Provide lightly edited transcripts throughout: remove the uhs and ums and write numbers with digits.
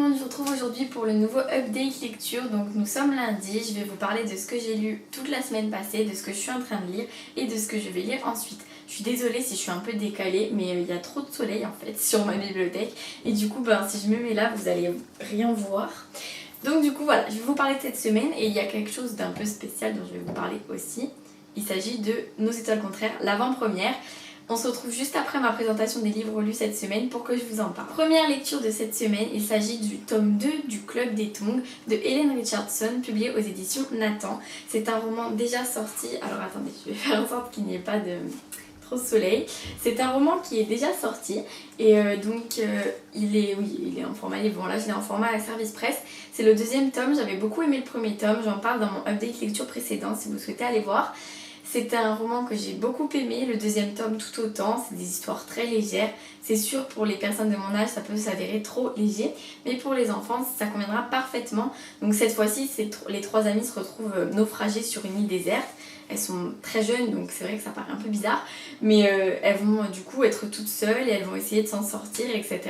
monde, je vous retrouve aujourd'hui pour le nouveau update lecture. Donc nous sommes lundi, je vais vous parler de ce que j'ai lu toute la semaine passée, de ce que je suis en train de lire et de ce que je vais lire ensuite. Je suis désolée si je suis un peu décalée, mais il y a trop de soleil en fait sur ma bibliothèque. Et du coup, si je me mets là, vous allez rien voir. Donc du coup voilà, je vais vous parler de cette semaine et il y a quelque chose d'un peu spécial dont je vais vous parler aussi. Il s'agit de Nos étoiles contraires, l'avant-première. On se retrouve juste après ma présentation des livres lus cette semaine pour que je vous en parle. Première lecture de cette semaine, il s'agit du tome 2 du Club des Tongs de Hélène Richardson, publié aux éditions Nathan. C'est un roman déjà sorti, alors attendez, je vais faire en sorte qu'il n'y ait pas de trop de soleil. C'est un roman qui est déjà sorti et il est en format livre. Bon là je l'ai en format service presse. C'est le deuxième tome, j'avais beaucoup aimé le premier tome, j'en parle dans mon update lecture précédent si vous souhaitez aller voir. C'est un roman que j'ai beaucoup aimé, le deuxième tome tout autant, c'est des histoires très légères. C'est sûr pour les personnes de mon âge ça peut s'avérer trop léger, mais pour les enfants ça conviendra parfaitement. Donc cette fois-ci les trois amies se retrouvent naufragées sur une île déserte. Elles sont très jeunes donc c'est vrai que ça paraît un peu bizarre, mais elles vont du coup être toutes seules et elles vont essayer de s'en sortir, etc.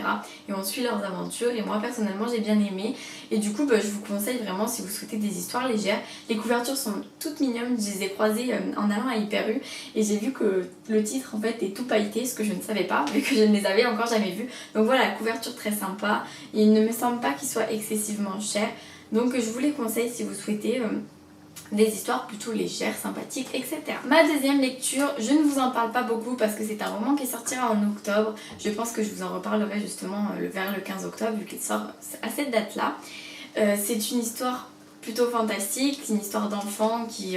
Et on suit leurs aventures et moi personnellement j'ai bien aimé. Et du coup je vous conseille vraiment si vous souhaitez des histoires légères. Les couvertures sont toutes mignonnes, je les ai croisées en allant à Hyper U et j'ai vu que le titre en fait est tout pailleté, ce que je ne savais pas vu que je ne les avais encore jamais vus. Donc voilà, la couverture très sympa, il ne me semble pas qu'il soit excessivement cher, donc je vous les conseille si vous souhaitez des histoires plutôt légères, sympathiques, etc. Ma deuxième lecture, je ne vous en parle pas beaucoup parce que c'est un roman qui sortira en octobre. Je pense que je vous en reparlerai justement vers le 15 octobre vu qu'il sort à cette date-là. C'est une histoire plutôt fantastique, c'est une histoire d'enfants qui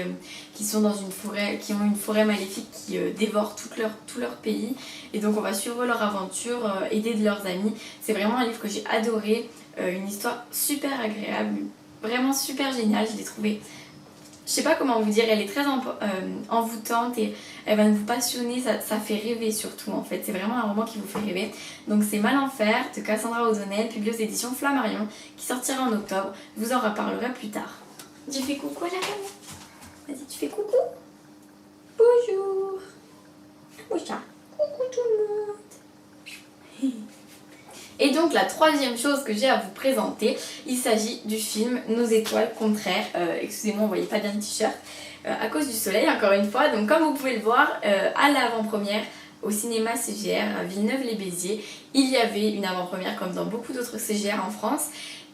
sont dans une forêt, qui ont une forêt maléfique qui dévore tout leur pays. Et donc on va suivre leur aventure, aider de leurs amis. C'est vraiment un livre que j'ai adoré, une histoire super agréable, vraiment super géniale, je l'ai trouvée. Je sais pas comment vous dire, elle est très envoûtante et elle va vous passionner, ça fait rêver surtout en fait. C'est vraiment un roman qui vous fait rêver. Donc c'est Malenfer de Cassandra O'Donnell, publié aux éditions Flammarion, qui sortira en octobre. Je vous en reparlerai plus tard. Tu fais coucou à la reine. Vas-y, tu fais coucou. Bonjour. Coucou tout le monde. Et donc la troisième chose que j'ai à vous présenter, il s'agit du film Nos étoiles contraires. Excusez-moi, on ne voyait pas bien le t-shirt à cause du soleil encore une fois. Donc comme vous pouvez le voir, à l'avant-première au cinéma CGR à Villeneuve-les-Béziers, il y avait une avant-première comme dans beaucoup d'autres CGR en France.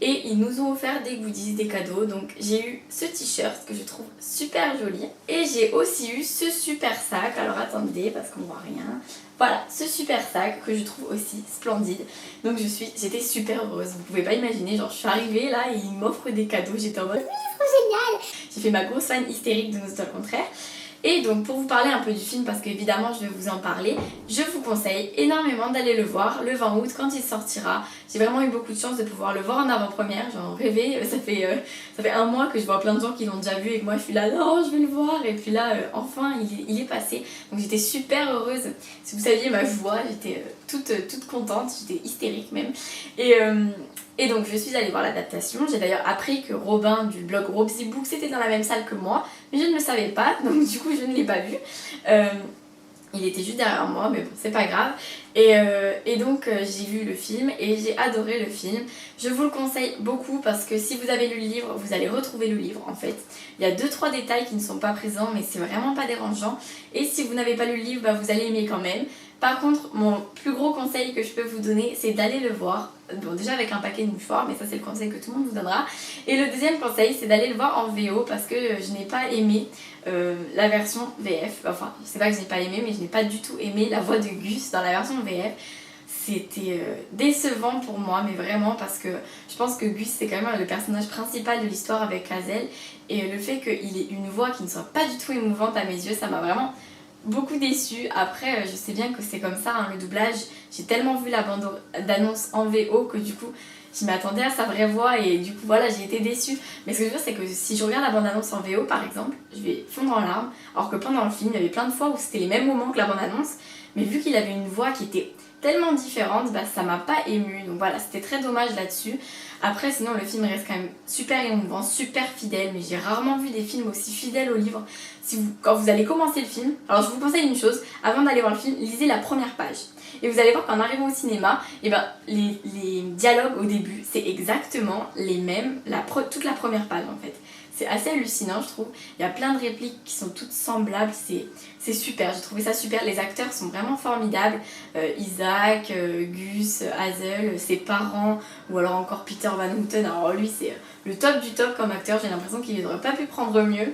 Et ils nous ont offert des goodies, des cadeaux. Donc j'ai eu ce t-shirt que je trouve super joli. Et j'ai aussi eu ce super sac. Alors attendez parce qu'on voit rien. Voilà, ce super sac que je trouve aussi splendide. Donc j'étais super heureuse. Vous pouvez pas imaginer, genre je suis arrivée là et ils m'offrent des cadeaux. J'étais en mode oui, c'est génial. J'ai fait ma grosse fan hystérique de Nos étoiles contraires. Et donc pour vous parler un peu du film, parce qu'évidemment je vais vous en parler, je vous conseille énormément d'aller le voir le 20 août quand il sortira. J'ai vraiment eu beaucoup de chance de pouvoir le voir en avant-première, j'en rêvais, ça fait un mois que je vois plein de gens qui l'ont déjà vu et que moi je suis là non je vais le voir et puis là enfin il est passé. Donc j'étais super heureuse, si vous saviez ma joie, j'étais toute contente, j'étais hystérique même. Et donc je suis allée voir l'adaptation, j'ai d'ailleurs appris que Robin du blog Robsy Books était dans la même salle que moi, mais je ne le savais pas, donc du coup je ne l'ai pas vu. Il était juste derrière moi, mais bon c'est pas grave. Et donc j'ai vu le film et j'ai adoré le film. Je vous le conseille beaucoup parce que si vous avez lu le livre, vous allez retrouver le livre en fait. Il y a 2-3 détails qui ne sont pas présents mais c'est vraiment pas dérangeant. Et si vous n'avez pas lu le livre, vous allez aimer quand même. Par contre, mon plus gros conseil que je peux vous donner, c'est d'aller le voir. Bon, déjà avec un paquet de mouchoirs, mais ça c'est le conseil que tout le monde vous donnera. Et le deuxième conseil, c'est d'aller le voir en VO parce que je n'ai pas aimé la version VF. Enfin, je sais pas que je n'ai pas aimé, mais je n'ai pas du tout aimé la voix de Gus dans la version VF. C'était décevant pour moi, mais vraiment parce que je pense que Gus c'est quand même le personnage principal de l'histoire avec Hazel. Et le fait qu'il ait une voix qui ne soit pas du tout émouvante à mes yeux, ça m'a vraiment beaucoup déçue. Après je sais bien que c'est comme ça hein, le doublage, j'ai tellement vu la bande d'annonce en VO que du coup je m'attendais à sa vraie voix et du coup voilà j'ai été déçue. Mais ce que je veux dire c'est que si je regarde la bande annonce en VO par exemple, je vais fondre en larmes, alors que pendant le film il y avait plein de fois où c'était les mêmes moments que la bande annonce, mais vu qu'il avait une voix qui était tellement différentes, bah ça m'a pas émue. Donc voilà, c'était très dommage là-dessus. Après sinon le film reste quand même super émouvant, super fidèle, mais j'ai rarement vu des films aussi fidèles au livre. Quand vous allez commencer le film, alors je vous conseille une chose, avant d'aller voir le film, lisez la première page. Et vous allez voir qu'en arrivant au cinéma, et ben, les dialogues au début, c'est exactement les mêmes, toute la première page en fait. C'est assez hallucinant je trouve, il y a plein de répliques qui sont toutes semblables, c'est super, j'ai trouvé ça super, les acteurs sont vraiment formidables, Isaac, Gus, Hazel, ses parents, ou alors encore Peter Van Houten, alors lui c'est le top du top comme acteur, j'ai l'impression qu'il n'aurait pas pu prendre mieux.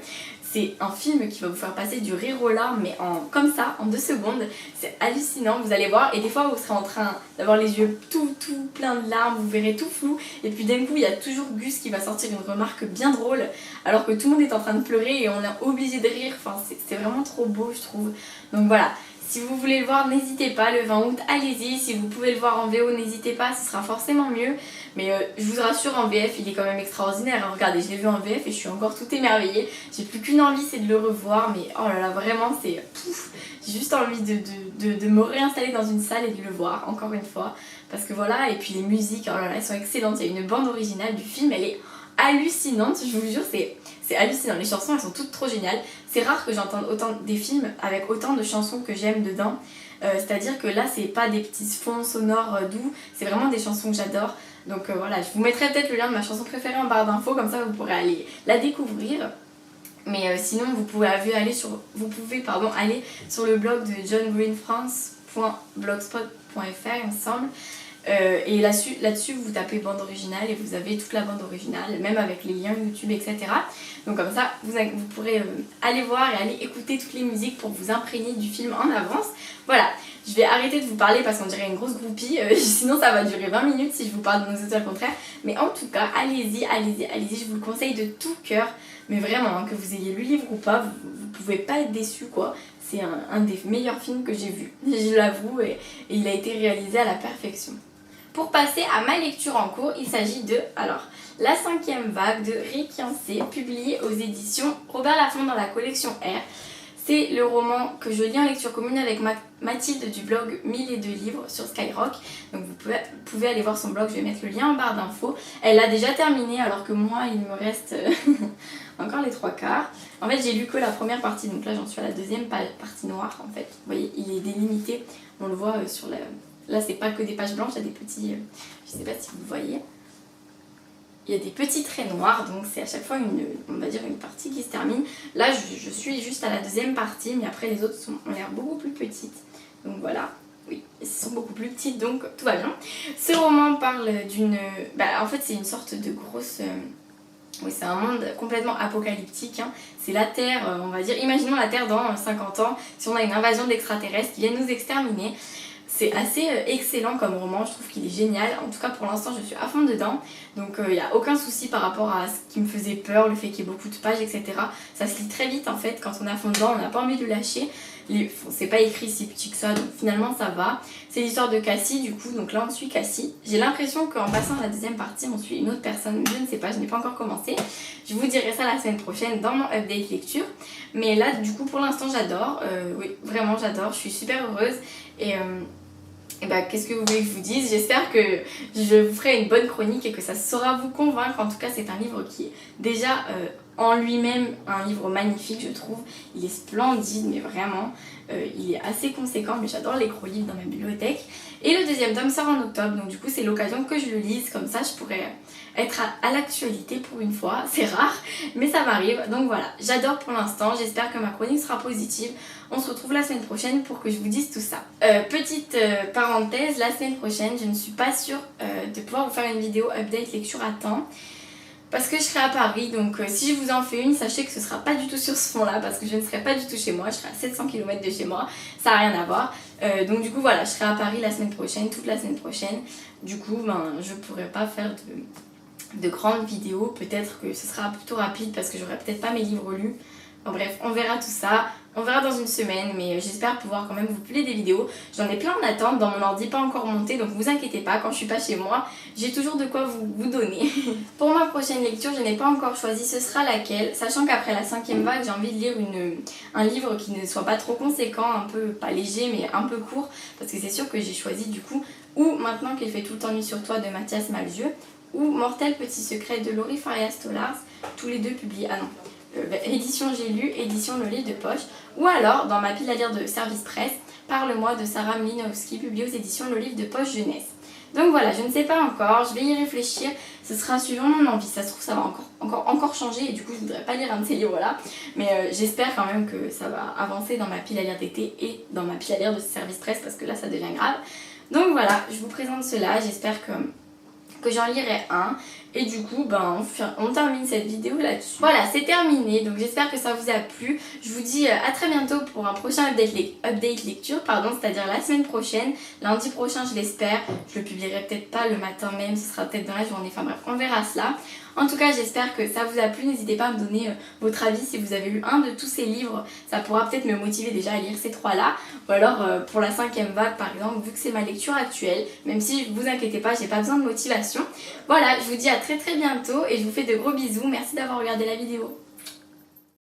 C'est un film qui va vous faire passer du rire aux larmes, mais comme ça, en 2 secondes. C'est hallucinant, vous allez voir. Et des fois, vous serez en train d'avoir les yeux tout plein de larmes, vous verrez tout flou. Et puis d'un coup, il y a toujours Gus qui va sortir une remarque bien drôle, alors que tout le monde est en train de pleurer et on est obligé de rire. Enfin, c'est vraiment trop beau, je trouve. Donc voilà. Si vous voulez le voir, n'hésitez pas, le 20 août, allez-y. Si vous pouvez le voir en VO, n'hésitez pas, ce sera forcément mieux. Mais je vous rassure, en VF, il est quand même extraordinaire. Hein. Regardez, je l'ai vu en VF et je suis encore tout émerveillée. J'ai plus qu'une envie, c'est de le revoir. Mais oh là là, vraiment, c'est pouf. J'ai juste envie de me réinstaller dans une salle et de le voir, encore une fois. Parce que voilà, et puis les musiques, oh là là, elles sont excellentes. Il y a une bande originale du film, elle est hallucinante, je vous jure, c'est hallucinant. Les chansons, elles sont toutes trop géniales. C'est rare que j'entende autant des films avec autant de chansons que j'aime dedans. C'est-à-dire que là, c'est pas des petits fonds sonores doux, c'est vraiment des chansons que j'adore. Donc voilà, je vous mettrai peut-être le lien de ma chanson préférée en barre d'infos, comme ça vous pourrez aller la découvrir. Mais sinon, vous pouvez aller sur le blog de johngreenfrance.blogspot.fr, il me semble. Et là-dessus vous tapez bande originale et vous avez toute la bande originale, même avec les liens YouTube, etc. Donc comme ça vous pourrez aller voir et aller écouter toutes les musiques pour vous imprégner du film en avance. Voilà, je vais arrêter de vous parler parce qu'on dirait une grosse groupie, sinon ça va durer 20 minutes si je vous parle de Nos étoiles contraires. Mais en tout cas, allez-y, je vous le conseille de tout cœur. Mais vraiment, hein, que vous ayez lu le livre ou pas, vous pouvez pas être déçus quoi. C'est un des meilleurs films que j'ai vu, je l'avoue, et il a été réalisé à la perfection. Pour passer à ma lecture en cours, il s'agit de La 5e vague de Rick Yancey, publié aux éditions Robert Laffont dans la collection R. C'est le roman que je lis en lecture commune avec Mathilde du blog 1002 livres sur Skyrock. Donc vous pouvez aller voir son blog, je vais mettre le lien en barre d'infos. Elle a déjà terminé alors que moi il me reste encore les 3/4. En fait j'ai lu que la première partie, donc là j'en suis à la 2e partie noire en fait. Vous voyez, il est délimité, on le voit sur la... Là, c'est pas que des pages blanches, il y a des petits... je sais pas si vous voyez. Il y a des petits traits noirs, donc c'est à chaque fois on va dire une partie qui se termine. Là, je suis juste à la 2e partie, mais après les autres ont l'air beaucoup plus petites. Donc voilà, oui, elles sont beaucoup plus petites, donc tout va bien. Ce roman parle d'une... en fait, c'est une sorte de grosse... Oui, c'est un monde complètement apocalyptique, hein. C'est la Terre, on va dire... Imaginons la Terre dans 50 ans, si on a une invasion d'extraterrestres qui viennent nous exterminer. C'est assez excellent comme roman, je trouve qu'il est génial. En tout cas pour l'instant je suis à fond dedans. Donc il n'y a aucun souci par rapport à ce qui me faisait peur, le fait qu'il y ait beaucoup de pages, etc. Ça se lit très vite en fait, quand on est à fond dedans, on n'a pas envie de le lâcher. C'est pas écrit si petit que ça, donc finalement ça va. C'est l'histoire de Cassie du coup, donc là on suit Cassie. J'ai l'impression qu'en passant à la 2e partie on suit une autre personne, je ne sais pas, je n'ai pas encore commencé. Je vous dirai ça la semaine prochaine dans mon update lecture. Mais là du coup pour l'instant j'adore, oui vraiment j'adore, je suis super heureuse. Et bah, qu'est-ce que vous voulez que je vous dise? J'espère que je vous ferai une bonne chronique et que ça saura vous convaincre. En tout cas, c'est un livre qui est déjà en lui-même un livre magnifique, je trouve. Il est splendide, mais vraiment. Il est assez conséquent, mais j'adore les gros livres dans ma bibliothèque. Et le 2e tome sort en octobre, donc du coup, c'est l'occasion que je le lise. Comme ça, je pourrais être à l'actualité pour une fois. C'est rare, mais ça m'arrive. Donc voilà, j'adore pour l'instant. J'espère que ma chronique sera positive. On se retrouve la semaine prochaine pour que je vous dise tout ça. Petite parenthèse, la semaine prochaine, je ne suis pas sûre de pouvoir vous faire une vidéo update lecture à temps. Parce que je serai à Paris, donc si je vous en fais une, sachez que ce sera pas du tout sur ce fond-là, parce que je ne serai pas du tout chez moi, je serai à 700 km de chez moi, ça n'a rien à voir. Donc du coup voilà, je serai à Paris la semaine prochaine, toute la semaine prochaine. Du coup, je pourrai pas faire de grandes vidéos, peut-être que ce sera plutôt rapide parce que j'aurai peut-être pas mes livres lus. Bon, bref, on verra tout ça. On verra dans une semaine, mais j'espère pouvoir quand même vous publier des vidéos. J'en ai plein en attente, dans mon ordi pas encore monté, donc vous inquiétez pas, quand je suis pas chez moi, j'ai toujours de quoi vous donner. Pour ma prochaine lecture, je n'ai pas encore choisi ce sera laquelle, sachant qu'après la 5e vague, j'ai envie de lire un livre qui ne soit pas trop conséquent, un peu, pas léger, mais un peu court, parce que c'est sûr que j'ai choisi du coup, ou Maintenant qu'il fait tout le temps nuit sur toi de Mathias Malzieu, ou Mortel petit secret de Laurie Faria Stolars, tous les deux publiés, édition J'ai lu, édition Le Livre de Poche, ou alors dans ma pile à lire de Service Presse, Parle-moi de Sarah Mlinowski, publié aux éditions Le Livre de Poche Jeunesse. Donc voilà, je ne sais pas encore, je vais y réfléchir, ce sera suivant mon envie, ça se trouve ça va encore changer et du coup je voudrais pas lire un de ces livres là, mais j'espère quand même que ça va avancer dans ma pile à lire d'été et dans ma pile à lire de Service Presse parce que là ça devient grave. Donc voilà, je vous présente cela, j'espère que j'en lirai un et du coup on termine cette vidéo là-dessus. Voilà, c'est terminé, donc j'espère que ça vous a plu. Je vous dis à très bientôt pour un prochain update lecture, c'est-à-dire la semaine prochaine, lundi prochain je l'espère. Je le publierai peut-être pas le matin même, ce sera peut-être dans la journée, enfin bref, on verra cela. En tout cas, j'espère que ça vous a plu. N'hésitez pas à me donner votre avis si vous avez lu un de tous ces livres. Ça pourra peut-être me motiver déjà à lire ces trois-là. Ou alors pour la 5e vague par exemple, vu que c'est ma lecture actuelle. Même si, vous inquiétez pas, j'ai pas besoin de motivation. Voilà, je vous dis à très bientôt et je vous fais de gros bisous. Merci d'avoir regardé la vidéo.